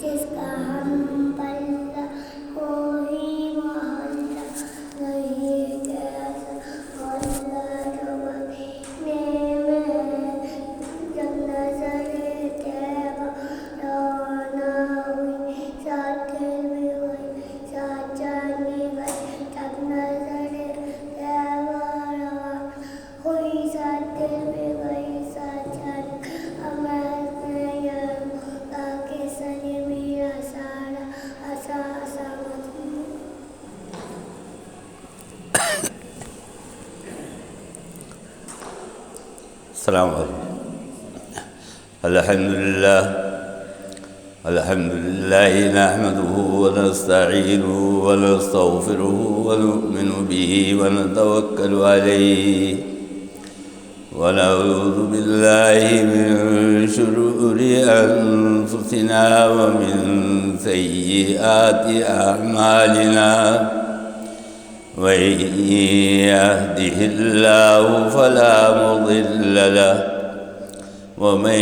جس کا ہم پلہ کوئی محلہ نہیں کیسا اللہ جو مدینے میں جب نظر طیبہ روانہ ہوئی ساتھ دل بھی گئی ساتھ جان بھی گئی جب نظر طیبہ روانہ ہوئی ساتھ دل بھی گئی ساتھ جان السلام علیکم. الحمد لله نحمده ونستعينه ونستغفره ونؤمن به ونتوكل عليه ونعوذ بالله من شرور أنفسنا ومن سيئات أعمالنا من يهده الله فلا مضل له ومن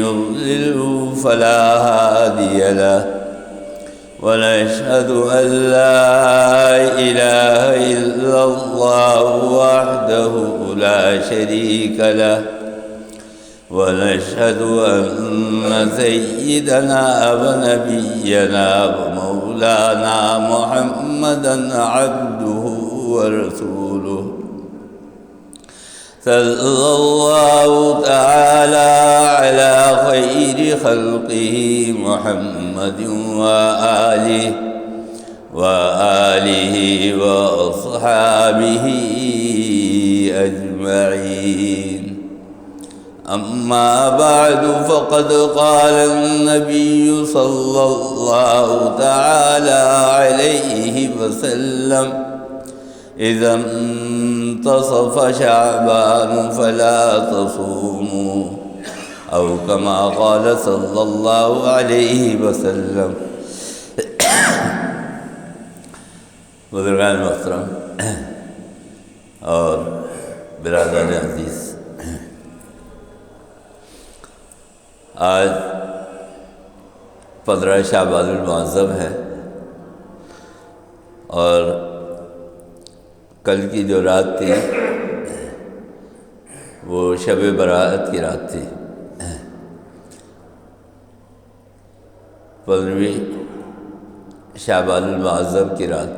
يضلل فلا هادي له ونشهد أن لا إله إلا الله وحده لا شريك له ونشهد أن سيدنا ونبينا ومولانا محمدا عبده ورسوله صلى الله تعالى على خير خلقه محمد وآله وأصحابه أجمعين. أما بعد فقد قال النبي صلى الله تعالى عليه وسلم إذا انتصف شعبان فلا تصوموا أو كما قال صلى الله عليه وسلم. بزرگان محترم اور برادران عزیز، آج 15 شعبان المعظم ہے اور کل کی جو رات تھی وہ شب برات کی رات تھی. 15ویں شعبان المعظم کی رات.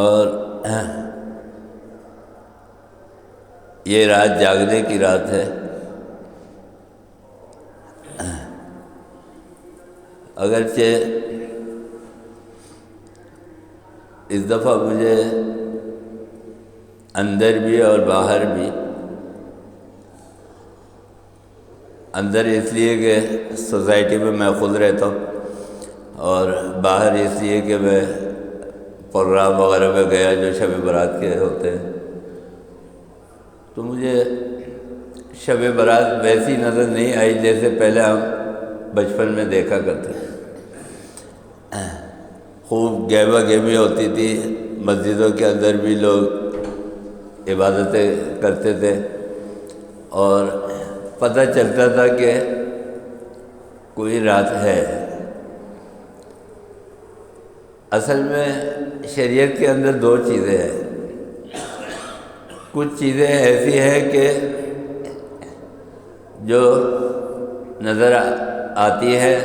اور یہ رات جاگنے کی رات ہے. اگرچہ اس دفعہ مجھے اندر بھی اور باہر بھی، اندر اس لیے کہ سوسائٹی میں خود رہتا ہوں، اور باہر اس لیے کہ میں پروگرام وغیرہ میں گیا جو شب برات کے ہوتے ہیں، تو مجھے شب برات ویسی نظر نہیں آئی جیسے پہلے ہم بچپن میں دیکھا کرتے ہیں. خوب گہما گہمی ہوتی تھی، مسجدوں کے اندر بھی لوگ عبادتیں کرتے تھے اور پتہ چلتا تھا کہ کوئی رات ہے. اصل میں شریعت کے اندر 2 چیزیں ہیں. کچھ چیزیں ایسی ہیں کہ جو نظر آتی ہے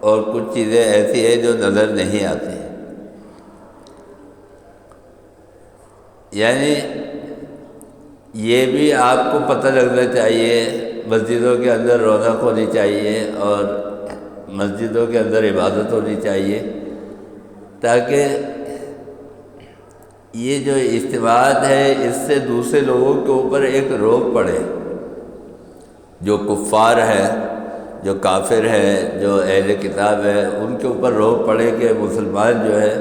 اور کچھ چیزیں ایسی ہیں جو نظر نہیں آتی. یعنی یہ بھی آپ کو پتہ لگنا چاہیے، مسجدوں کے اندر رونق ہونی چاہیے اور مسجدوں کے اندر عبادت ہونی چاہیے، تاکہ یہ جو اجتماعات ہے اس سے دوسرے لوگوں کے اوپر ایک روک پڑے. جو کفار ہے، جو کافر ہے، جو اہل کتاب ہے، ان کے اوپر روک پڑے کہ مسلمان جو ہے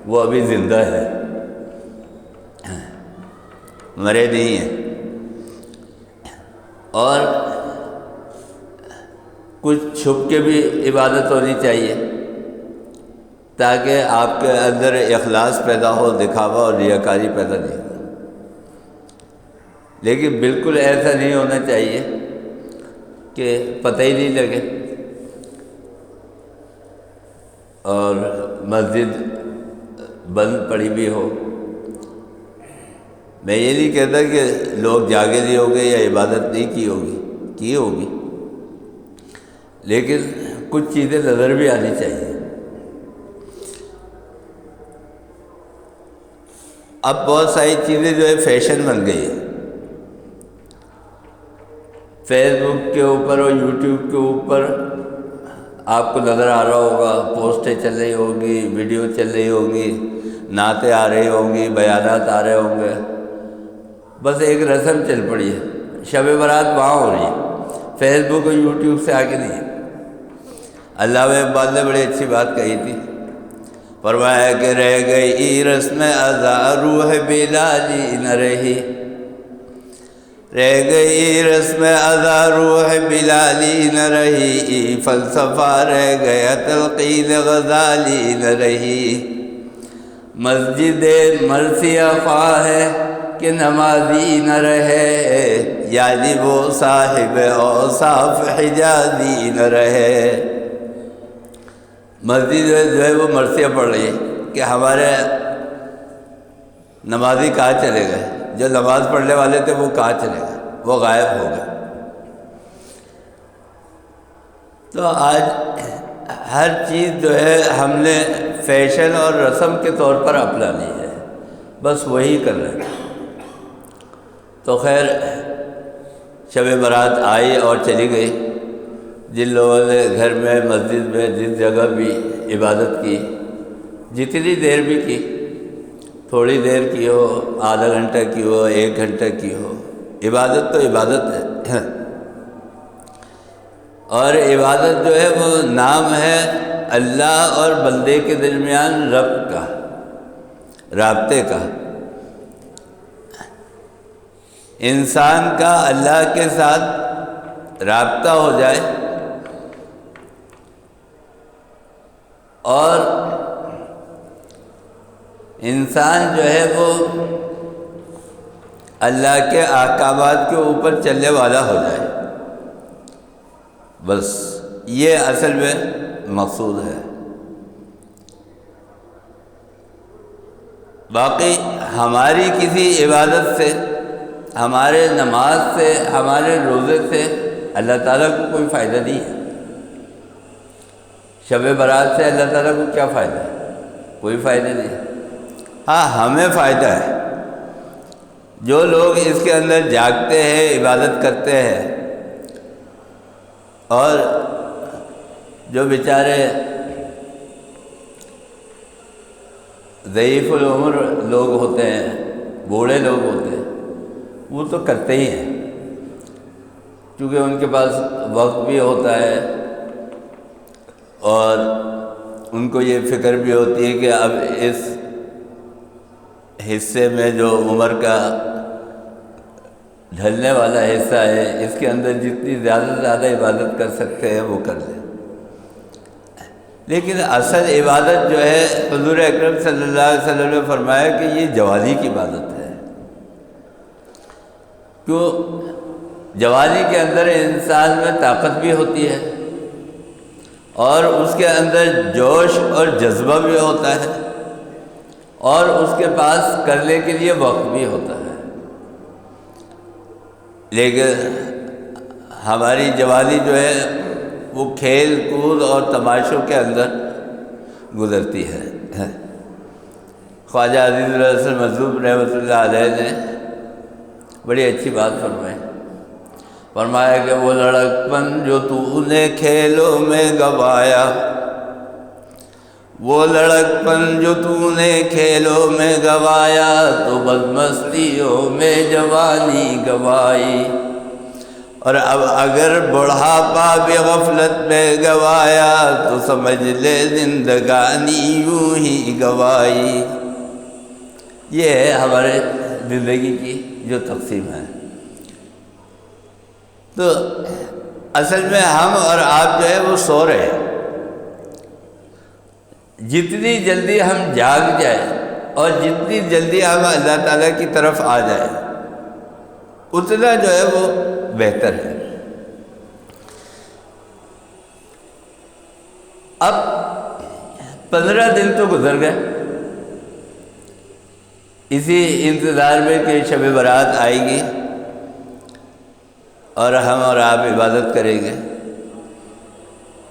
وہ ابھی زندہ ہے، مرے نہیں ہیں. اور کچھ چھپ کے بھی عبادت ہونی چاہیے تاکہ آپ کے اندر اخلاص پیدا ہو، دکھاوا اور ریاکاری پیدا نہیں ہو. لیکن بالکل ایسا نہیں ہونا چاہیے کہ پتہ ہی نہیں لگے اور مسجد بند پڑی بھی ہو۔ میں یہ نہیں کہتا کہ لوگ جاگے نہیں ہوں گے یا عبادت نہیں کی ہوگی، لیکن کچھ چیزیں نظر بھی آنی چاہیے۔ اب بہت ساری چیزیں جو ہے فیشن بن گئی ہے، فیس بک کے اوپر اور یوٹیوب کے اوپر آپ کو نظر آ رہا ہوگا، پوسٹیں چل رہی ہوگی، ویڈیو چل رہی ہوگی، نعتیں آ رہی ہوں گی، بیانات آ رہے ہوں گے، بس ایک رسم چل پڑی ہے، شب برات وہاں ہو رہی ہے، فیس بک اور یوٹیوب سے آگے نہیں ہے۔ علامہ اقبال نے بڑی اچھی بات کہی تھی، فرمایا کہ رہ گئی رسم ازا روح بلالی نہ رہی، رہ گئی رسم ازا روح بلالی نہ رہی، فلسفہ رہ گیا تلقین غزالی نہ رہی، مسجد مرثیہ خواہ ہے کہ نمازی نہ رہے، یعنی وہ صاحب اوصاف حجازی نہ رہے۔ مسجد جو ہے وہ مرثیہ پڑھ رہی ہے کہ ہمارے نمازی کہاں چلے گئے، جو نماز پڑھنے والے تھے وہ کہاں چلے گئے، وہ غائب ہو گئے۔ تو آج ہر چیز جو ہے ہم نے فیشن اور رسم کے طور پر اپنا لی ہے، بس وہی کر رہے ہیں۔ تو خیر شب برات آئی اور چلی گئی، جن لوگوں نے گھر میں مسجد میں جس جگہ بھی عبادت کی، جتنی دیر بھی کی، تھوڑی دیر کی ہو، آدھا گھنٹہ کی ہو، 1 گھنٹہ کی ہو، عبادت تو عبادت ہے۔ اور عبادت جو ہے وہ نام ہے اللہ اور بندے کے درمیان ربط کا، رابطے کا، انسان کا اللہ کے ساتھ رابطہ ہو جائے اور انسان جو ہے وہ اللہ کے احکامات کے اوپر چلنے والا ہو جائے، بس یہ اصل میں مقصود ہے۔ باقی ہماری کسی عبادت سے، ہمارے نماز سے، ہمارے روزے سے اللہ تعالیٰ کو کوئی فائدہ نہیں ہے۔ شب برات سے اللہ تعالیٰ کو کیا فائدہ ہے؟ کوئی فائدہ نہیں ہے۔ ہاں ہمیں فائدہ ہے، جو لوگ اس کے اندر جاگتے ہیں، عبادت کرتے ہیں، اور جو بیچارے ضعیف العمر لوگ ہوتے ہیں، بوڑھے لوگ ہوتے ہیں، وہ تو کرتے ہی ہیں، کیونکہ ان کے پاس وقت بھی ہوتا ہے اور ان کو یہ فکر بھی ہوتی ہے کہ اب اس حصے میں جو عمر کا ڈھلنے والا حصہ ہے، اس کے اندر جتنی زیادہ سے زیادہ عبادت کر سکتے ہیں وہ کر لیں۔ لیکن اصل عبادت جو ہے، حضور اکرم صلی اللہ علیہ وسلم نے فرمایا کہ یہ جوانی کی عبادت ہے۔ کیوں؟ جوانی کے اندر انسان میں طاقت بھی ہوتی ہے اور اس کے اندر جوش اور جذبہ بھی ہوتا ہے اور اس کے پاس کرنے کے لیے وقت بھی ہوتا ہے۔ لیکن ہماری جوانی جو ہے وہ کھیل کود اور تماشوں کے اندر گزرتی ہے۔ خواجہ عزیز الحسن مظلوم رحمۃ اللہ علیہ نے بڑی اچھی بات فرمائی، فرمایا کہ وہ لڑکپن جو تو نے کھیلوں میں گوایا، وہ لڑکپن جو تو نے کھیلوں میں گوایا، تو بدمستیوں میں جوانی گوائی، اور اب اگر بڑھاپا بھی غفلت میں گوایا، تو سمجھ لے زندگانی یوں ہی گوائی۔ یہ ہے ہمارے زندگی کی جو تقسیم ہے۔ تو اصل میں ہم اور آپ جو ہے وہ سو رہے ہیں۔ جتنی جلدی ہم جاگ جائیں اور جتنی جلدی ہم اللہ تعالیٰ کی طرف آ جائیں، اتنا جو ہے وہ بہتر ہے۔ اب 15 دن تو گزر گئے اسی انتظار میں کہ شب برات آئے گی اور ہم اور آپ عبادت کریں گے۔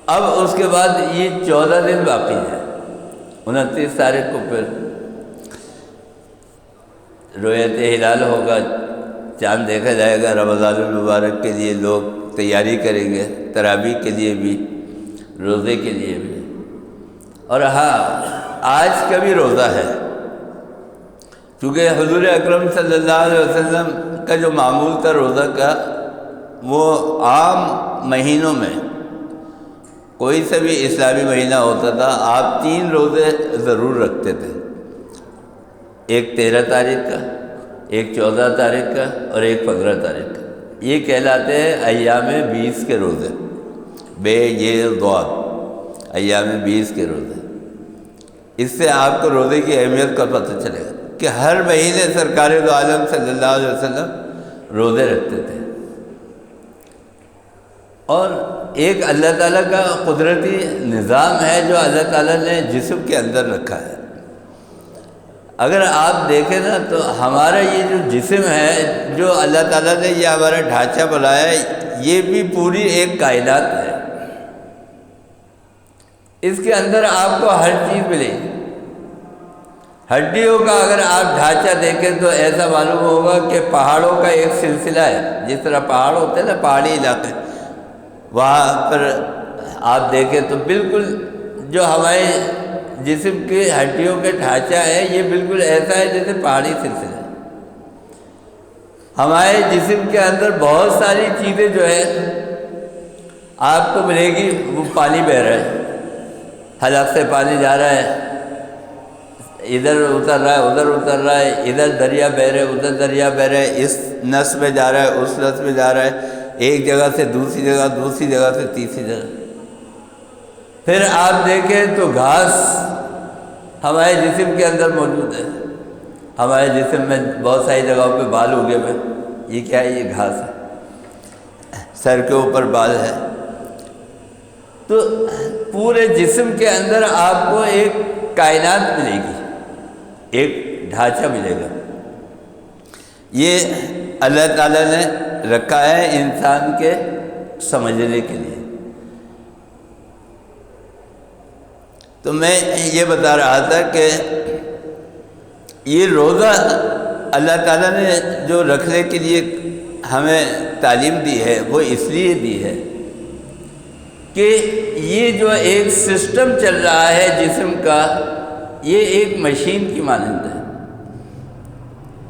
اب اس کے بعد یہ 14 دن باقی ہے، 29 تاریخ کو پھر رؤیت ہلال ہوگا، چاند دیکھا جائے گا۔ رمضان المبارک کے لیے لوگ تیاری کریں گے، تراویح کے لیے بھی، روزے کے لیے بھی۔ اور ہاں، آج کا بھی روزہ ہے، کیونکہ حضور اکرم صلی اللہ علیہ وسلم کا جو معمول تھا روزہ کا، وہ عام مہینوں میں کوئی سا بھی اسلامی مہینہ ہوتا تھا، آپ 3 روزے ضرور رکھتے تھے، ایک 13 تاریخ کا، ایک 14 تاریخ کا اور ایک 15 تاریخ کا۔ یہ کہلاتے ہیں ایام 20 کے روزے، بے یہ ضاد، ایام 20 کے روزے۔ اس سے آپ کو روزے کی اہمیت کا پتہ چلے گا کہ ہر مہینے سرکار دو عالم صلی اللہ علیہ وسلم روزے رکھتے تھے۔ اور ایک اللہ تعالیٰ کا قدرتی نظام ہے جو اللہ تعالیٰ نے جسم کے اندر رکھا ہے۔ اگر آپ دیکھیں نا تو ہمارا یہ جو جسم ہے، جو اللہ تعالیٰ نے یہ ہمارا ڈھانچہ بنایا ہے، یہ بھی پوری ایک کائنات ہے۔ اس کے اندر آپ کو ہر چیز ملے گی۔ ہڈیوں کا اگر آپ ڈھانچہ دیکھیں تو ایسا معلوم ہوگا کہ پہاڑوں کا ایک سلسلہ ہے، جس طرح پہاڑ ہوتے ہیں نا، پہاڑی علاقے، وہاں پر آپ دیکھیں تو بالکل جو ہمارے جسم کی ہڈیوں کے ڈھانچہ ہے، یہ بالکل ایسا ہے جیسے پہاڑی سلسلہ ہے۔ ہمارے جسم کے اندر بہت ساری چیزیں جو ہے آپ کو ملے گی، وہ پانی بہہ رہا ہے، حلق سے پانی جا رہا ہے، ادھر اتر رہا ہے، ادھر اتر رہا ہے، ادھر دریا بہہ رہے، ادھر دریا بہہ رہے، اس نس میں جا رہا ہے، اس نس میں جا رہا ہے، ایک جگہ سے دوسری جگہ، دوسری جگہ سے تیسری جگہ۔ پھر آپ دیکھیں تو گھاس ہمارے جسم کے اندر موجود ہے۔ ہمارے جسم میں بہت ساری جگہوں پہ بال اگے ہوئے، یہ کیا ہے؟ یہ گھاس ہے، سر کے اوپر بال ہے۔ تو پورے جسم کے اندر آپ کو ایک کائنات ملے گی، ایک ڈھانچہ ملے گا۔ یہ اللہ تعالیٰ نے رکھا ہے انسان کے سمجھنے کے لیے۔ تو میں یہ بتا رہا تھا کہ یہ روزہ اللہ تعالیٰ نے جو رکھنے کے لیے ہمیں تعلیم دی ہے، وہ اس لیے دی ہے کہ یہ جو ایک سسٹم چل رہا ہے جسم کا، یہ ایک مشین کی مانند ہے۔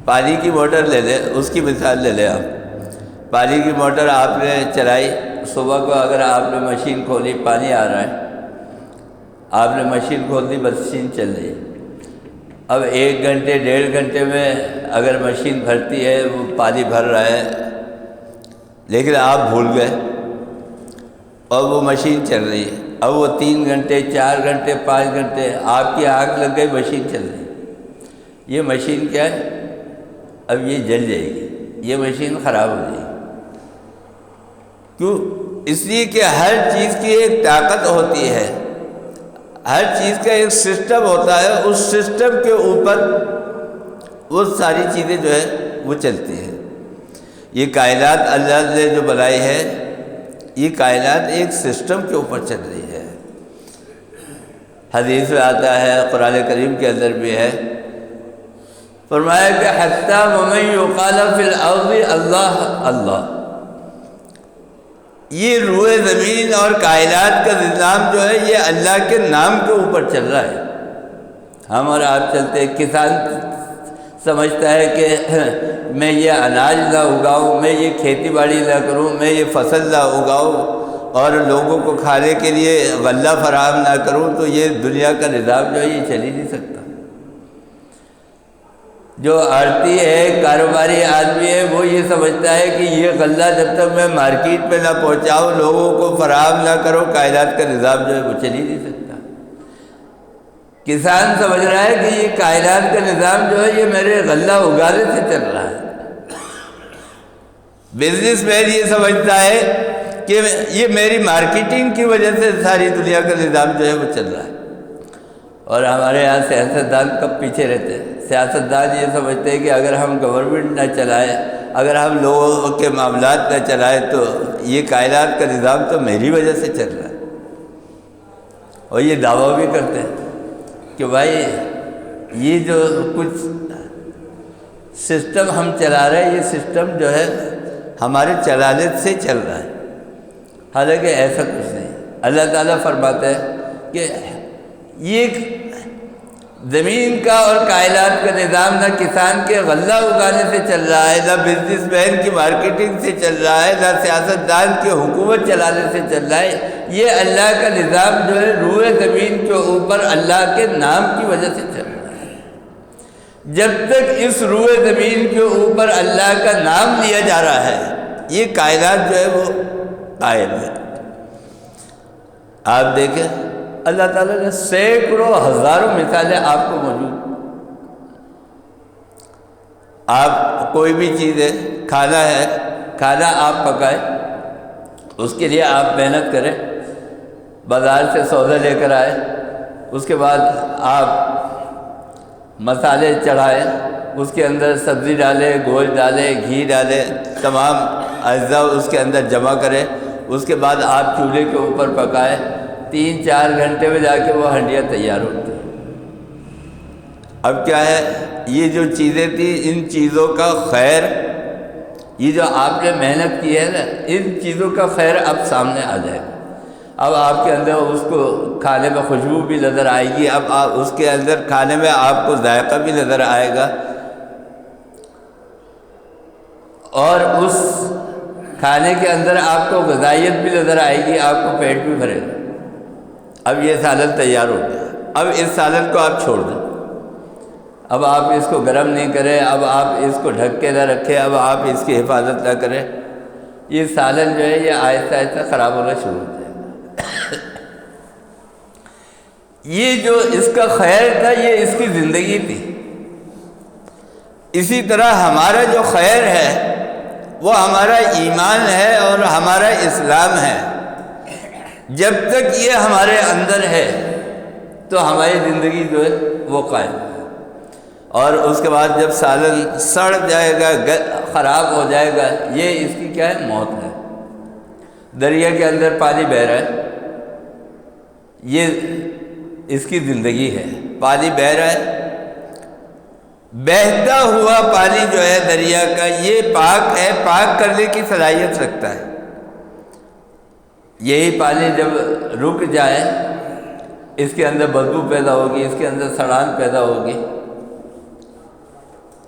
پانی کی موٹر لے لیں، اس کی مثال لے لیں آپ۔ پانی کی موٹر آپ نے چلائی، صبح کو اگر آپ نے مشین کھولی، پانی آ رہا ہے، آپ نے مشین کھول دی، مشین چل رہی ہے۔ اب 1 گھنٹے 1.5 گھنٹے میں اگر مشین بھرتی ہے، وہ پانی بھر رہا ہے، لیکن آپ بھول گئے اور وہ مشین چل رہی ہے۔ اب وہ 3 گھنٹے 4 گھنٹے 5 گھنٹے آپ کی آنکھ لگ گئی، مشین چل رہی ہے۔ یہ مشین کیا ہے؟ اب یہ جل جائے گی، یہ مشین خراب ہو جائے گی۔ کیوں؟ اس لیے کہ ہر چیز کی ایک طاقت ہوتی ہے، ہر چیز کا ایک سسٹم ہوتا ہے، اس سسٹم کے اوپر وہ ساری چیزیں جو ہے وہ چلتی ہیں۔ یہ کائنات اللہ نے جو بنائی ہے، یہ کائنات ایک سسٹم کے اوپر چل رہی ہے۔ حدیث میں آتا ہے، قرآن کریم کے اندر بھی ہے، فرمایا کہ حتی ومن یقال فی الارض اللہ اللہ، یہ روئے زمین اور کائنات کا نظام جو ہے، یہ اللہ کے نام کے اوپر چل رہا ہے۔ ہم اور آپ چلتے ہیں، کسان سمجھتا ہے کہ میں یہ اناج نہ اگاؤں، میں یہ کھیتی باڑی نہ کروں، میں یہ فصل نہ اگاؤں اور لوگوں کو کھانے کے لیے غلہ فراہم نہ کروں، تو یہ دنیا کا نظام جو ہے یہ چل ہی نہیں سکتا۔ جو آڑتی ہے، کاروباری آدمی ہے، وہ یہ سمجھتا ہے کہ یہ غلہ جب تک میں مارکیٹ میں نہ پہنچاؤں، لوگوں کو فراہم نہ کروں، کائنات کا نظام جو ہے وہ چل ہی نہیں سکتا۔ کسان سمجھ رہا ہے کہ یہ کائنات کا نظام جو ہے یہ میرے غلہ اگانے سے چل رہا ہے۔ بزنس مین یہ سمجھتا ہے کہ یہ میری مارکیٹنگ کی وجہ سے ساری دنیا کا نظام جو ہے وہ چل رہا ہے. اور ہمارے یہاں سیاستدان کب پیچھے رہتے ہیں؟ سیاستدان یہ سمجھتے ہیں کہ اگر ہم گورنمنٹ نہ چلائیں، اگر ہم لوگوں کے معاملات نہ چلائیں تو یہ کائنات کا نظام تو میری وجہ سے چل رہا ہے. اور یہ دعویٰ بھی کرتے ہیں کہ بھائی یہ جو کچھ سسٹم ہم چلا رہے ہیں، یہ سسٹم جو ہے ہمارے چلانے سے چل رہا ہے. حالانکہ ایسا کچھ نہیں. اللہ تعالیٰ فرماتا ہے کہ یہ زمین کا اور کائنات کا نظام نہ کسان کے غلہ اگانے سے چل رہا ہے، نہ بزنس مین کی مارکیٹنگ سے چل رہا ہے، نہ سیاستدان کی حکومت چلانے سے چل رہا ہے. یہ اللہ کا نظام جو ہے روئے زمین کے اوپر اللہ کے نام کی وجہ سے چل رہا ہے. جب تک اس روئے زمین کے اوپر اللہ کا نام لیا جا رہا ہے، یہ کائنات جو ہے وہ قائم ہے. آپ دیکھیں اللہ تعالیٰ نے سینکڑوں ہزاروں مثالیں آپ کو موجود. آپ کوئی بھی چیز ہے، کھانا آپ پکائیں، اس کے لیے آپ محنت کریں، بازار سے سودا لے کر آئیں، اس کے بعد آپ مسالے چڑھائیں، اس کے اندر سبزی ڈالیں، گوشت ڈالیں، گھی ڈالیں، تمام اجزاء اس کے اندر جمع کریں، اس کے بعد آپ چولہے کے اوپر پکائیں. 3-4 گھنٹے میں جا کے وہ ہنڈیاں تیار ہوتی ہیں. اب کیا ہے، یہ جو چیزیں تھیں، ان چیزوں کا خیر، یہ جو آپ نے محنت کی ہے نا، ان چیزوں کا خیر اب سامنے آ جائے گا. اب آپ کے اندر اس کو کھانے میں خوشبو بھی نظر آئے گی، اب آپ اس کے اندر کھانے میں آپ کو ذائقہ بھی نظر آئے گا، اور اس کھانے کے اندر آپ کو غذائیت بھی نظر آئے گی، آپ کو پیٹ بھی بھرے گا. اب یہ سالن تیار ہو گیا. اب اس سالن کو آپ چھوڑ دیں، اب آپ اس کو گرم نہیں کریں، اب آپ اس کو ڈھک کے نہ رکھیں، اب آپ اس کی حفاظت نہ کریں. یہ سالن جو ہے یہ آہستہ آہستہ خراب ہونا شروع ہو جائے گا. یہ جو اس کا خیر تھا، یہ اس کی زندگی تھی. اسی طرح ہمارا جو خیر ہے وہ ہمارا ایمان ہے اور ہمارا اسلام ہے. جب تک یہ ہمارے اندر ہے تو ہماری زندگی جو ہے وہ قائم ہے. اور اس کے بعد جب سالن سڑ جائے گا، خراب ہو جائے گا، یہ اس کی کیا ہے؟ موت ہے. دریا کے اندر پانی بہہ رہا ہے، یہ اس کی زندگی ہے. پانی بہہ رہا ہے، بہتا ہوا پانی جو ہے دریا کا، یہ پاک ہے، پاک کرنے کی صلاحیت رکھتا ہے. یہی پانی جب رک جائے، اس کے اندر بدبو پیدا ہوگی، اس کے اندر سڑان پیدا ہوگی.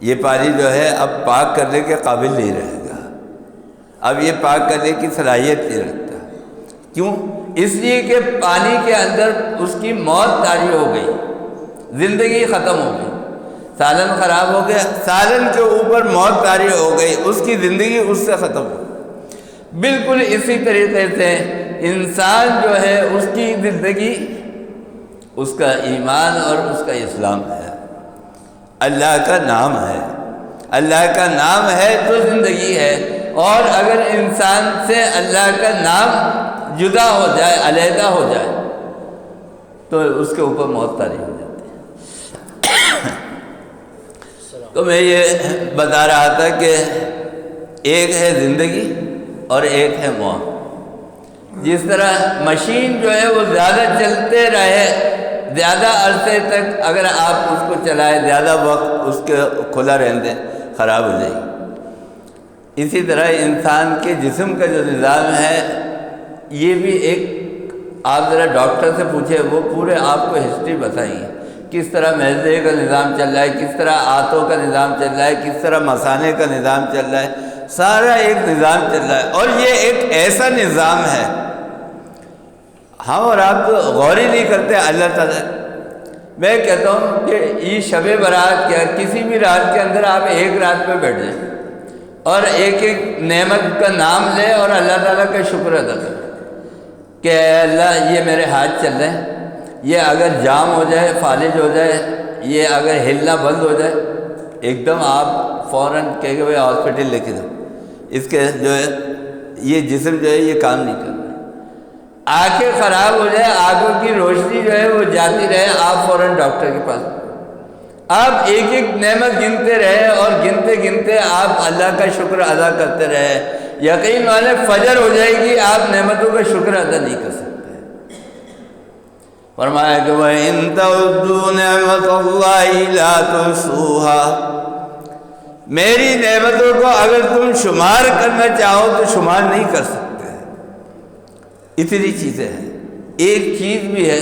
یہ پانی جو ہے اب پاک کرنے کے قابل نہیں رہے گا، اب یہ پاک کرنے کی صلاحیت نہیں رکھتا. کیوں؟ اس لیے کہ پانی کے اندر اس کی موت طاری ہو گئی، زندگی ختم ہو گئی. سالن خراب ہو گیا، سالن کے اوپر موت طاری ہو گئی، اس کی زندگی اس سے ختم ہو گئی. بالکل اسی طریقے سے انسان جو ہے اس کی زندگی اس کا ایمان اور اس کا اسلام ہے، اللہ کا نام ہے. اللہ کا نام ہے تو زندگی ہے. اور اگر انسان سے اللہ کا نام جدا ہو جائے، علیحدہ ہو جائے، تو اس کے اوپر موت طاری ہو جاتی ہے. تو میں یہ بتا رہا تھا کہ ایک ہے زندگی اور ایک ہے موت. جس طرح مشین جو ہے وہ زیادہ چلتے رہے، زیادہ عرصے تک اگر آپ اس کو چلائیں، زیادہ وقت اس کے کھلا رہنے دیں، خراب ہو جائے گی. اسی طرح انسان کے جسم کا جو نظام ہے، یہ بھی ایک، آپ ذرا ڈاکٹر سے پوچھیں، وہ پورے آپ کو ہسٹری بتائیں گے کس طرح معدے کا نظام چل رہا ہے، کس طرح آنتوں کا نظام چل رہا ہے، کس طرح مثانے کا نظام چل رہا ہے. سارا ایک نظام چل رہا ہے، اور یہ ایک ایسا نظام ہے، ہم اور آپ تو غور ہی نہیں کرتے. اللہ تعالیٰ، میں کہتا ہوں کہ یہ شب برات کیا، کسی بھی رات کے اندر آپ ایک رات پہ بیٹھ جائیں اور ایک ایک نعمت کا نام لیں اور اللہ تعالیٰ کا شکر ادا کریں کہ اے اللہ یہ میرے ہاتھ چل رہے ہیں، یہ اگر جام ہو جائے، فالج ہو جائے، یہ اگر ہلنا بند ہو جائے، ایک دم آپ فوراً کہہ کہ بھائی ہاسپٹل لے کے دو. اس کے جو ہے یہ جسم جو ہے یہ کام نہیں کر رہا، آنکھیں خراب ہو جائے، آنکھوں کی روشنی جو ہے وہ جاتی رہے، آپ فوراً ڈاکٹر کے پاس، آپ ایک ایک نعمت گنتے رہے اور گنتے گنتے آپ اللہ کا شکر ادا کرتے رہے، یقین والے فجر ہو جائے گی آپ نعمتوں کا شکر ادا نہیں کر سکتے۔ فرمایا کہ وَإِن تَعُدُّوا نِعْمَتَ اللَّهِ لَا تُحْصُوهَا، میری نعمتوں کو اگر تم شمار کرنا چاہو تو شمار نہیں کر سکتے، اتنی چیزیں ہیں۔ ایک چیز بھی ہے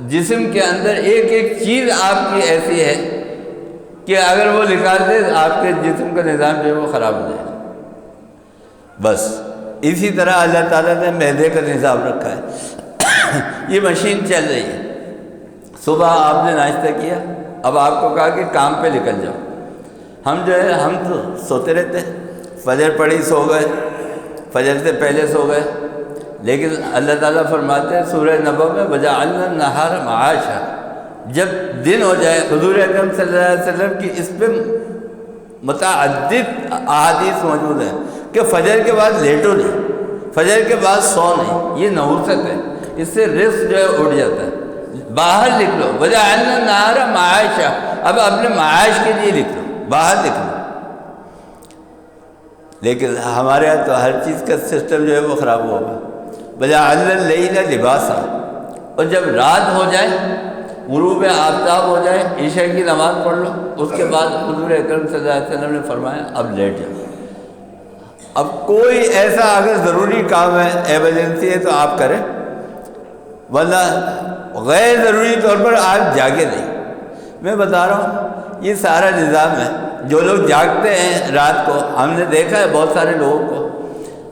جسم کے اندر، ایک ایک چیز آپ کی ایسی ہے کہ اگر وہ نکال دے آپ کے جسم کا نظام جو ہے وہ خراب ہو جائے گا۔ بس اسی طرح اللہ تعالیٰ نے معدے کا نظام رکھا ہے، یہ مشین چل رہی ہے۔ صبح آپ نے ناشتہ کیا، اب آپ کو کہا کہ کام پہ نکل جاؤ، ہم جو ہے ہم تو سوتے رہتے ہیں، فجر پڑھی سو گئے، فجر سے پہلے سو گئے، لیکن اللہ تعالیٰ فرماتے ہیں سورہ نبأ میں وَجَعَلْنَا النَّهَارَ مَعَاشًا، جب دن ہو جائے، حضور اکرم صلی اللہ علیہ وسلم کی اس پہ متعدد احادیث موجود ہیں کہ فجر کے بعد لیٹو نہیں، فجر کے بعد سو نہیں، یہ نحوست ہے، اس سے رزق جو ہے اٹھ جاتا ہے۔ باہر لکھ لو وَجَعَلْنَا النَّهَارَ مَعَاشًا، اب اپنے معاش کے لیے لکھ لو، باہر لکھ لو۔ لیکن ہمارے یہاں تو ہر چیز کا سسٹم جو ہے وہ خراب ہوگا۔ وَجَعَلْنَا اللَّيْلَ لِبَاسًا، اور جب رات ہو جائے، غروب آفتاب ہو جائے، عشاء کی نماز پڑھ لو، اس کے بعد حضور اکرم صلی اللہ علیہ وسلم نے فرمایا اب لیٹ جاؤ۔ اب کوئی ایسا اگر ضروری کام ہے، ایمرجنسی ہے تو آپ کریں، ورنہ غیر ضروری طور پر آپ جاگے نہیں۔ میں بتا رہا ہوں یہ سارا نظام ہے۔ جو لوگ جاگتے ہیں رات کو، ہم نے دیکھا ہے بہت سارے لوگوں کو،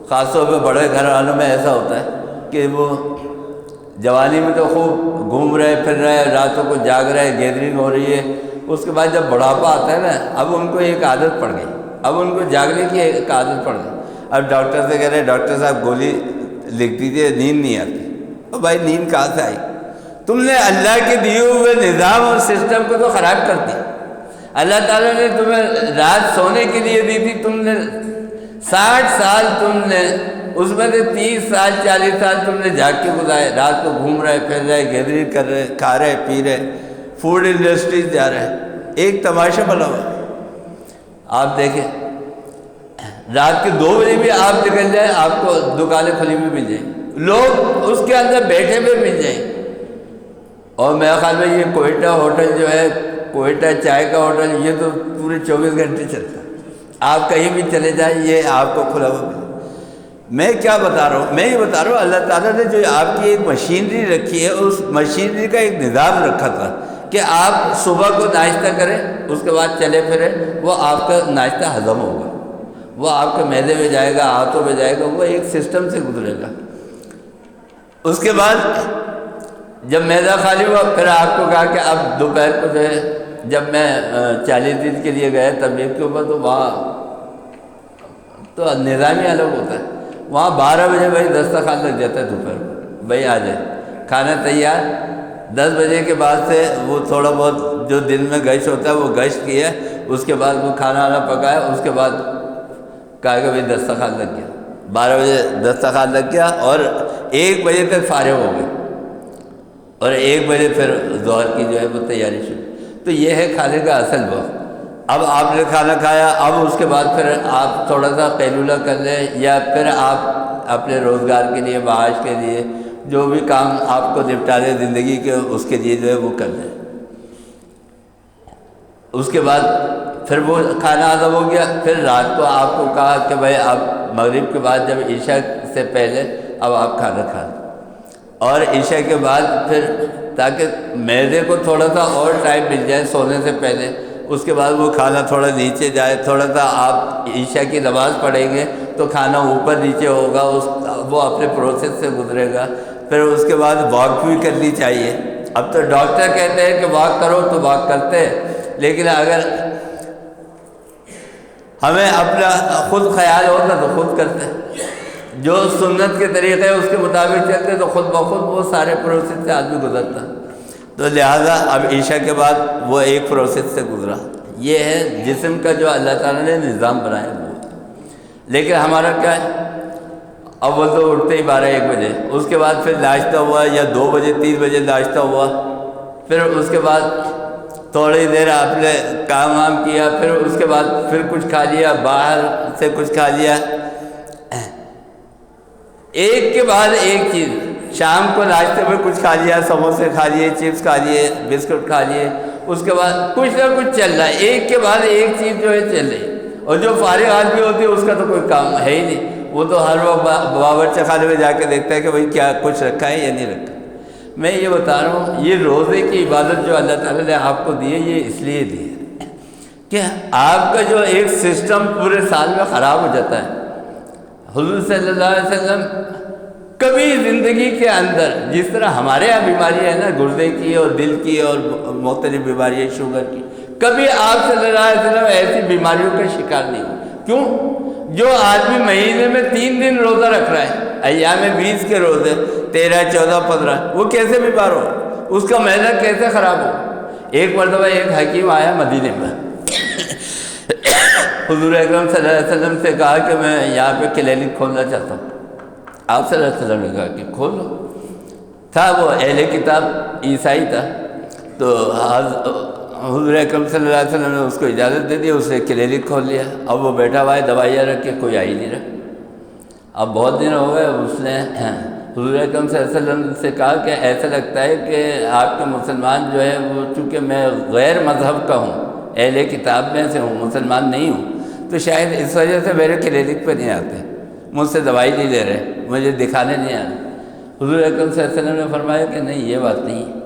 خاص طور پہ بڑے گھر والوں میں ایسا ہوتا ہے کہ وہ جوانی میں تو خوب گھوم رہے پھر رہے، راتوں کو جاگ رہے، گیدرنگ ہو رہی ہے، اس کے بعد جب بڑھاپا آتا ہے نا، اب ان کو ایک عادت پڑ گئی، اب ان کو جاگنے کی ایک عادت پڑ گئی۔ اب ڈاکٹر سے کہہ رہے ڈاکٹر صاحب گولی لکھ دیجیے، نیند نہیں آتی۔ اور بھائی نیند کہاں سے آئی؟ تم نے اللہ کے دیے ہوئے نظام اور سسٹم کو تو خراب کر دیا۔ اللہ تعالیٰ نے تمہیں رات سونے کے لیے دی تھی، تم نے 60 سال تم نے اس میں سے 30 سال 40 سال تم نے جاگ کے گزارے، رات کو گھوم رہے پھر رہے، گیدرنگ کر رہے، کھا رہے پی رہے، فوڈ انڈسٹریز جا رہے، ایک تماشا بنا ہوا۔ آپ دیکھیں رات کے 2 بجے بھی آپ نکل جائیں، آپ کو دکانیں کھلی ہوئی مل جائیں، لوگ اس کے اندر بیٹھے ہوئے مل جائیں۔ اور میرے خیال میں یہ کوئٹہ ہوٹل جو ہے، کوئٹہ چائے کا ہوٹل، یہ تو پورے 24 گھنٹے چلتا ہے، آپ کہیں بھی چلے جائیں یہ آپ کو کھلا ہوا ملے۔ میں کیا بتا رہا ہوں؟ میں یہ بتا رہا ہوں اللہ تعالیٰ نے جو آپ کی ایک مشینری رکھی ہے، اس مشینری کا ایک نظام رکھا تھا کہ آپ صبح کو ناشتہ کریں، اس کے بعد چلے پھریں، وہ آپ کا ناشتہ ہضم ہوگا، وہ آپ کے معدے میں جائے گا، ہاتھوں میں جائے گا، وہ ایک سسٹم سے گزرے گا۔ اس کے بعد جب معدہ خالی ہوا، پھر آپ کو کہا کہ اب دوپہر کو جو ہے، جب میں 40 دن کے لیے گیا تبلیغ کے اوپر، تو وہاں تو نظام ہی الگ ہوتا ہے، وہاں 12 بجے بھائی دسترخوان لگ جاتا ہے، دوپہر کو بھائی آ جائے، کھانا تیار۔ 10 بجے کے بعد سے وہ تھوڑا بہت جو دن میں گشت ہوتا ہے وہ گشت کیا، اس کے بعد وہ کھانا وانا پکایا، اس کے بعد کہا کہ بھائی دسترخوان لگ گیا، 12 بجے دسترخوان لگ گیا، اور 1 بجے تک فارغ ہو گئے، اور 1 بجے پھر ظہر کی جو ہے وہ تیاری شروع۔ تو یہ ہے کھانے کا اصل وقت۔ اب آپ نے کھانا کھایا، اب اس کے بعد پھر آپ تھوڑا سا قیلولہ کر لیں، یا پھر آپ اپنے روزگار کے لیے، معاش کے لیے، جو بھی کام آپ کو نپٹانے زندگی کے، اس کے لیے جو ہے وہ کر لیں۔ اس کے بعد پھر وہ کھانا ہضم ہو گیا، پھر رات کو آپ کو کہا کہ بھائی اب مغرب کے بعد جب عشاء سے پہلے اب آپ کھانا کھائیں، اور عشاء کے بعد پھر تاکہ معدے کو تھوڑا سا اور ٹائم مل جائے سونے سے پہلے، اس کے بعد وہ کھانا تھوڑا نیچے جائے، تھوڑا سا آپ عشاء کی نماز پڑھیں گے تو کھانا اوپر نیچے ہوگا، وہ اپنے پروسیس سے گزرے گا۔ پھر اس کے بعد واک بھی کرنی چاہیے۔ اب تو ڈاکٹر کہتے ہیں کہ واک کرو تو واک کرتے ہیں، لیکن اگر ہمیں اپنا خود خیال ہوتا تو خود کرتے ہیں، جو سنت کے طریقے اس کے مطابق چلتے تو خود بخود وہ سارے پروسیس سے آدمی گزرتا۔ تو لہٰذا اب عشاء کے بعد وہ ایک پروسیس سے گزرا۔ یہ ہے جسم کا جو اللہ تعالیٰ نے نظام بنایا ہوا۔ لیکن ہمارا کیا ہے، اول تو اٹھتے ہی 12-1 بجے، اس کے بعد پھر ناشتہ ہوا، یا 2 بجے 3 بجے ناشتہ ہوا، پھر اس کے بعد تھوڑی دیر آپ نے کام وام کیا، پھر اس کے بعد پھر کچھ کھا لیا، باہر سے کچھ کھا لیا، ایک کے بعد ایک چیز۔ شام کو ناشتے میں کچھ کھا لیا، سموسے کھا لیے، چپس کھا لیے، بسکٹ کھا لیے، اس کے بعد کچھ نہ کچھ چل رہا ہے، ایک کے بعد ایک چیز جو ہے چل رہی ہے۔ اور جو فارغ آدمی ہوتی ہے اس کا تو کوئی کام ہے ہی نہیں، وہ تو ہر وقت باورچی خانے میں جا کے دیکھتا ہے کہ بھئی کیا کچھ رکھا ہے یا نہیں رکھا۔ میں یہ بتا رہا ہوں، یہ روزے کی عبادت جو اللہ تعالیٰ نے آپ کو دی ہے، یہ اس لیے دی ہے کہ آپ کا جو ایک سسٹم پورے سال میں خراب ہو جاتا ہے۔ حضور صلی اللہ علیہ وسلم کبھی زندگی کے اندر، جس طرح ہمارے یہاں بیماری ہے نا گردے کی اور دل کی اور مختلف بیماری ہے، شوگر کی، کبھی آپ صلی اللہ علیہ وسلم ایسی بیماریوں کا شکار نہیں ہوئے۔ کیوں؟ جو آدمی مہینے میں 3 دن روزہ رکھ رہا ہے، ایام 20 کے روزے، 13، 14، 15، وہ کیسے بیمار ہو؟ اس کا معدہ کیسے خراب ہو؟ ایک مرتبہ ایک حکیم آیا مدینے میں، حضور اکرم صلی اللہ علیہ وسلم سے کہا کہ میں یہاں پہ کلینک کھولنا چاہتا ہوں۔ آپ صلی اللہ علیہ وسلم نے کہا کہ کھول لو۔ تھا وہ اہل کتاب عیسائی تھا، تو حضور اکرم صلی اللہ علیہ وسلم نے اس کو اجازت دے دی، اس نے کلینک کھول لیا۔ اب وہ بیٹھا ہوا ہے دوائیاں رکھ کے، کوئی آ ہی نہیں رہا۔ اب بہت دن ہو گئے، اس نے حضور اکرم صلی اللہ علیہ وسلم سے کہا کہ ایسا لگتا ہے کہ آپ کے مسلمان جو ہے وہ، چونکہ میں غیر مذہب کا ہوں، اہل کتاب میں سے ہوں، مسلمان نہیں ہوں، تو شاید اس وجہ سے میرے کلینک پہ نہیں آتے، مجھ سے دوائی نہیں لے رہے، مجھے دکھانے نہیں آ رہے۔ حضور اکرم صلی اللہ علیہ وسلم نے فرمایا کہ نہیں، یہ بات نہیں ہے۔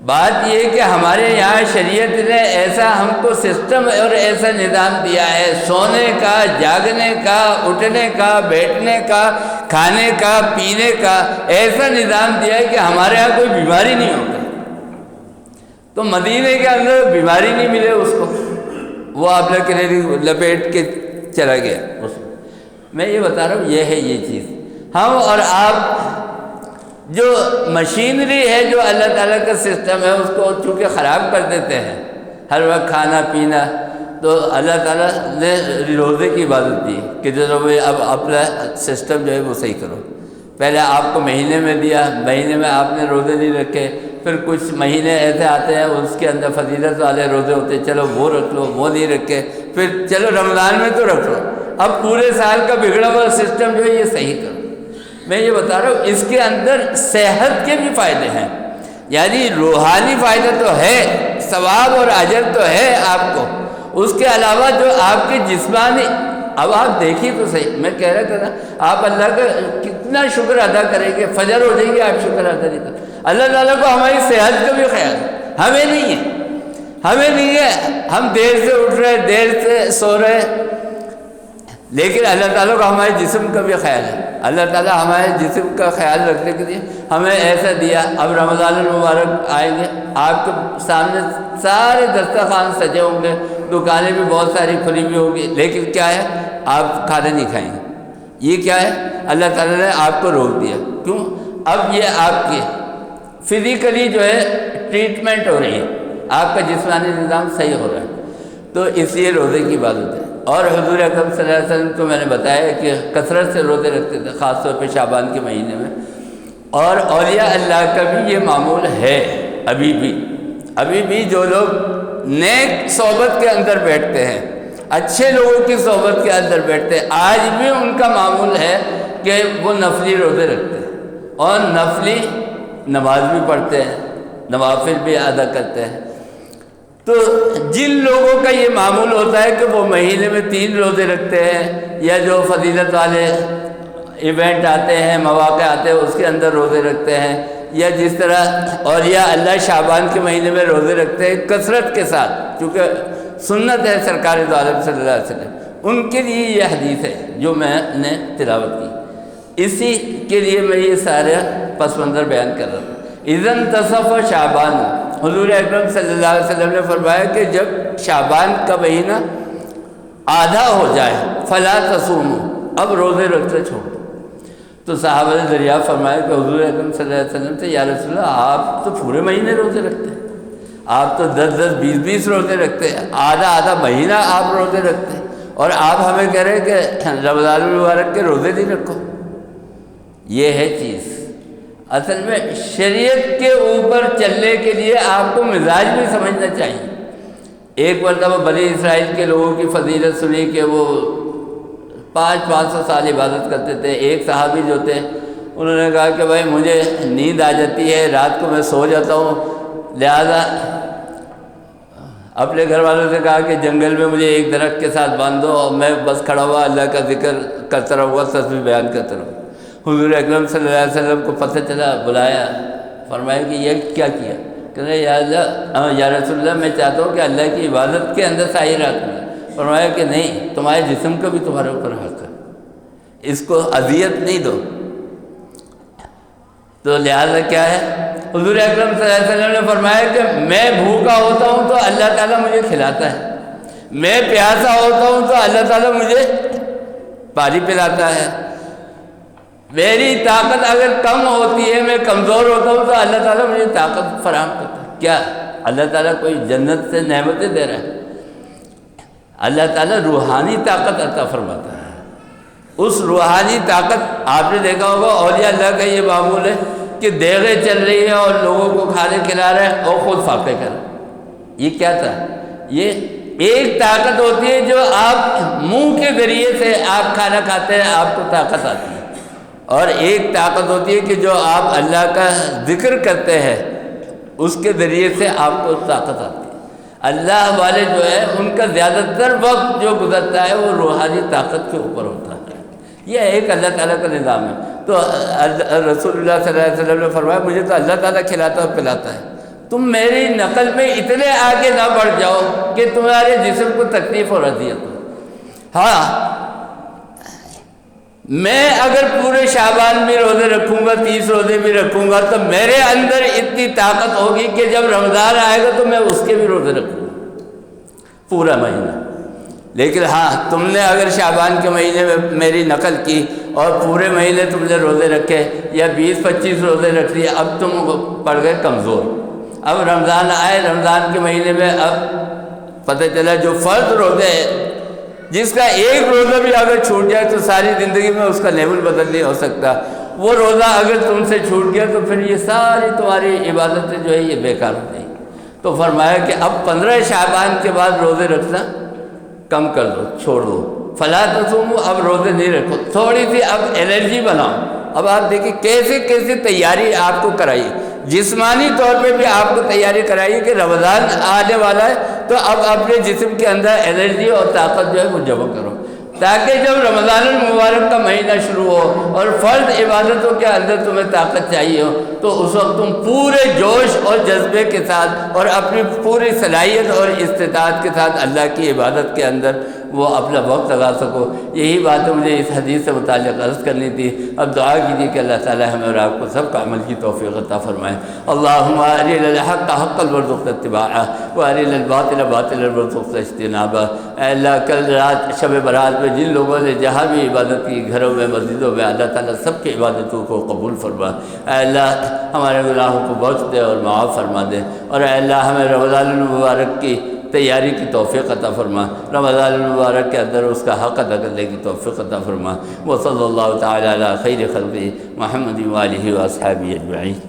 بات یہ کہ ہمارے یہاں شریعت نے ایسا ہم کو سسٹم اور ایسا نظام دیا ہے، سونے کا، جاگنے کا، اٹھنے کا، بیٹھنے کا، کھانے کا، پینے کا، ایسا نظام دیا ہے کہ ہمارے یہاں کوئی بیماری نہیں ہوتی۔ تو مدینے کے اندر بیماری نہیں ملے اس کو، وہ آپ نے کلینک لپیٹ کے چلا گیا۔ میں یہ بتا رہا ہوں، یہ ہے یہ چیز۔ ہم اور آپ جو مشینری ہے، جو اللہ تعالیٰ کا سسٹم ہے، اس کو چونکہ خراب کر دیتے ہیں، ہر وقت کھانا پینا، تو اللہ تعالیٰ نے روزے کی عبادت دی کہ جو اب اپنا سسٹم جو ہے وہ صحیح کرو۔ پہلے آپ کو مہینے میں دیا، مہینے میں آپ نے روزے نہیں رکھے، پھر کچھ مہینے ایسے آتے ہیں اس کے اندر فضیلت والے روزے ہوتے، چلو وہ رکھ لو، وہ نہیں رکھے، پھر چلو رمضان میں تو رکھ لو۔ اب پورے سال کا بگڑا ہوا سسٹم جو ہے یہ صحیح کرو۔ میں یہ بتا رہا ہوں، اس کے اندر صحت کے بھی فائدے ہیں، یعنی روحانی فائدہ تو ہے، ثواب اور اجر تو ہے آپ کو، اس کے علاوہ جو آپ کے جسمانی، اب آپ دیکھیے تو صحیح، میں کہہ رہا تھا نا، آپ اللہ کا کتنا شکر ادا کریں گے، فجر ہو جائے گی آپ شکر ادا نہیں کریں۔ اللہ تعالیٰ کو ہماری صحت کا بھی خیال ہے، ہمیں نہیں ہے، ہم دیر سے اٹھ رہے، دیر سے سو رہے، لیکن اللہ تعالیٰ کو ہمارے جسم کا بھی خیال ہے۔ اللہ تعالیٰ ہمارے جسم کا خیال رکھنے کے لیے ہمیں ایسا دیا۔ اب رمضان المبارک آئیں گے، آپ کے سامنے سارے دسترخوان سجے ہوں گے، دکانیں بھی بہت ساری کھلی بھی ہوگی، لیکن کیا ہے، آپ کھانا نہیں کھائیں گے۔ یہ کیا ہے؟ اللہ تعالیٰ نے آپ کو روک دیا۔ کیوں؟ اب یہ آپ کی فزیکلی جو ہے ٹریٹمنٹ ہو رہی ہے، آپ کا جسمانی نظام صحیح ہو رہا ہے، تو اس لیے روزے کی عبادت ہے۔ اور حضور اکرم صلی اللہ علیہ وسلم کو میں نے بتایا کہ کثرت سے روزے رکھتے تھے، خاص طور پہ شعبان کے مہینے میں۔ اور اولیاء اللہ کا بھی یہ معمول ہے، ابھی بھی جو لوگ نیک صحبت کے اندر بیٹھتے ہیں، اچھے لوگوں کی صحبت کے اندر بیٹھتے ہیں، آج بھی ان کا معمول ہے کہ وہ نفلی روزے رکھتے ہیں اور نفلی نماز بھی پڑھتے ہیں، نوافل بھی ادا کرتے ہیں۔ تو جن لوگوں کا یہ معمول ہوتا ہے کہ وہ مہینے میں 3 روزے رکھتے ہیں، یا جو فضیلت والے ایونٹ آتے ہیں، مواقع آتے ہیں، اس کے اندر روزے رکھتے ہیں، یا جس طرح اولیاء اللہ شعبان کے مہینے میں روزے رکھتے ہیں کثرت کے ساتھ، چونکہ سنت ہے سرکار دو عالم صلی اللہ علیہ وسلم، ان کے لیے یہ حدیث ہے جو میں نے تلاوت کی۔ اسی کے لیے میں یہ سارا پس منظر بیان کر رہا ہوں۔ اذن تصف شعبان، حضور اکرم صلی اللہ علیہ وسلم نے فرمایا کہ جب شعبان کا مہینہ آدھا ہو جائے، فلا تصوموا، اب روزے رکھتے چھوڑ دو۔ تو صحابہ نے دریافت فرمایا کہ حضور اکرم صلی اللہ علیہ وسلم سے، یا رسول اللہ آپ تو پورے مہینے روزے رکھتے ہیں، آپ تو 10-10 20-20 روزے رکھتے ہیں، آدھا مہینہ آپ روزے رکھتے ہیں، اور آپ ہمیں کہہ رہے ہیں کہ رمضان المبارک کے روزے نہیں رکھو. یہ ہے چیز. اصل میں شریعت کے اوپر چلنے کے لیے آپ کو مزاج بھی سمجھنا چاہیے. ایک مرتبہ بنی اسرائیل کے لوگوں کی فضیلت سنی کہ وہ 500 سال عبادت کرتے تھے. ایک صحابی جو تھے انہوں نے کہا کہ بھائی مجھے نیند آ جاتی ہے، رات کو میں سو جاتا ہوں، لہذا اپنے گھر والوں سے کہا کہ جنگل میں مجھے ایک درخت کے ساتھ باندھ دو اور میں بس کھڑا ہوا اللہ کا ذکر کرتا رہوں گا، تسبیح بیان کرتا رہوں. حضور اکرم صلی اللہ علیہ وسلم کو پتہ چلا، بلایا، فرمایا کہ یہ کیا کیا؟ کہ یا اللہ یا رسول اللہ میں چاہتا ہوں کہ اللہ کی عبادت کے اندر ساری رات میں. فرمایا کہ نہیں، تمہارے جسم کا بھی تمہارے اوپر حق ہے، اس کو اذیت نہیں دو. تو لہٰذا کیا ہے، حضور اکرم صلی اللہ علیہ وسلم نے فرمایا کہ میں بھوکا ہوتا ہوں تو اللہ تعالیٰ مجھے کھلاتا ہے، میں پیاسا ہوتا ہوں تو اللہ تعالیٰ مجھے پانی پلاتا ہے. میری طاقت اگر کم ہوتی ہے، میں کمزور ہوتا ہوں تو اللہ تعالیٰ مجھے طاقت فراہم کرتا ہے. کیا اللہ تعالیٰ کوئی جنت سے نعمتیں دے رہا ہے؟ اللہ تعالیٰ روحانی طاقت عطا فرماتا ہے. اس روحانی طاقت آپ نے دیکھا ہوگا اولیاء اللہ کا یہ معمول ہے کہ دیغیں چل رہی ہیں اور لوگوں کو کھانے کھلا رہے ہیں اور خود فاقے کر رہے ہیں. یہ کیا تھا؟ یہ ایک طاقت ہوتی ہے جو آپ منہ کے ذریعے سے آپ کھانا کھاتے ہیں، آپ کو طاقت آتی ہے. اور ایک طاقت ہوتی ہے کہ جو آپ اللہ کا ذکر کرتے ہیں اس کے ذریعے سے آپ کو طاقت آتی ہے. اللہ والے جو ہے ان کا زیادہ تر وقت جو گزرتا ہے وہ روحانی طاقت کے اوپر ہوتا ہے. یہ ایک اللہ تعالیٰ کا نظام ہے. تو رسول اللہ صلی اللہ علیہ وسلم نے فرمایا مجھے تو اللہ تعالیٰ کھلاتا اور پلاتا ہے، تم میری نقل میں اتنے آگے نہ بڑھ جاؤ کہ تمہارے جسم کو تکلیف اور اذیت ہو. ہاں میں اگر پورے شعبان بھی روزے رکھوں گا، 30 روزے بھی رکھوں گا تو میرے اندر اتنی طاقت ہوگی کہ جب رمضان آئے گا تو میں اس کے بھی روزے رکھوں گا پورا مہینہ. لیکن ہاں تم نے اگر شعبان کے مہینے میں میری نقل کی اور پورے مہینے تم نے روزے رکھے یا 20-25 روزے رکھ لیے، اب تم پڑ گئے کمزور. اب رمضان آئے، رمضان کے مہینے میں اب پتہ چلا جو فرض روزے ہیں، جس کا ایک روزہ بھی اگر چھوٹ جائے تو ساری زندگی میں اس کا لیول بدل نہیں ہو سکتا، وہ روزہ اگر تم سے چھوٹ گیا تو پھر یہ ساری تمہاری عبادتیں جو ہے یہ بیکار ہو جائیں. تو فرمایا کہ اب 15 شعبان کے بعد روزے رکھنا کم کر دو، چھوڑ دو. فلا تصوموا، اب روزے نہیں رکھو، تھوڑی سی اب انرجی بناؤ. اب آپ دیکھیں کیسے کیسے تیاری آپ کو کرائیے، جسمانی طور پہ بھی آپ کو تیاری کرائیے کہ رمضان آنے والا ہے تو اب اپنے جسم کے اندر انرجی اور طاقت جو ہے وہ جمع کرو، تاکہ جب رمضان المبارک کا مہینہ شروع ہو اور فرض عبادتوں کے اندر تمہیں طاقت چاہیے ہو تو اس وقت تم پورے جوش اور جذبے کے ساتھ اور اپنی پوری صلاحیت اور استطاعت کے ساتھ اللہ کی عبادت کے اندر وہ اپنا وقت لگا سکو. یہی بات مجھے اس حدیث سے متعلق عرض کرنی تھی. اب دعا کیجیے کہ اللہ تعالی ہمیں اور آپ کو سب کا عمل کی توفیق عطا فرمائے. اللہم ارنا الحق حقا وارزقنا اتباعہ وارنا الباطل باطلا وارزقنا اجتنابہ. اے اللہ کل رات شب برات میں جن لوگوں نے جہاں بھی عبادت کی، گھروں میں مسجدوں میں، اللہ تعالیٰ سب کی عبادتوں کو قبول فرما. اے اللہ ہمارے گناہوں کو بخش دے اور معاف فرما دے. اور اے اللہ ہمیں رمضان المبارک کی تیاری کی توفیق عطا فرما، رمضان المبارک کے اندر اس کا حق ادا کرنے کی توفیق عطا فرما. وصلی اللہ تعالی علی خیر خلقہ محمد وآلہ واصحابہ اجمعین.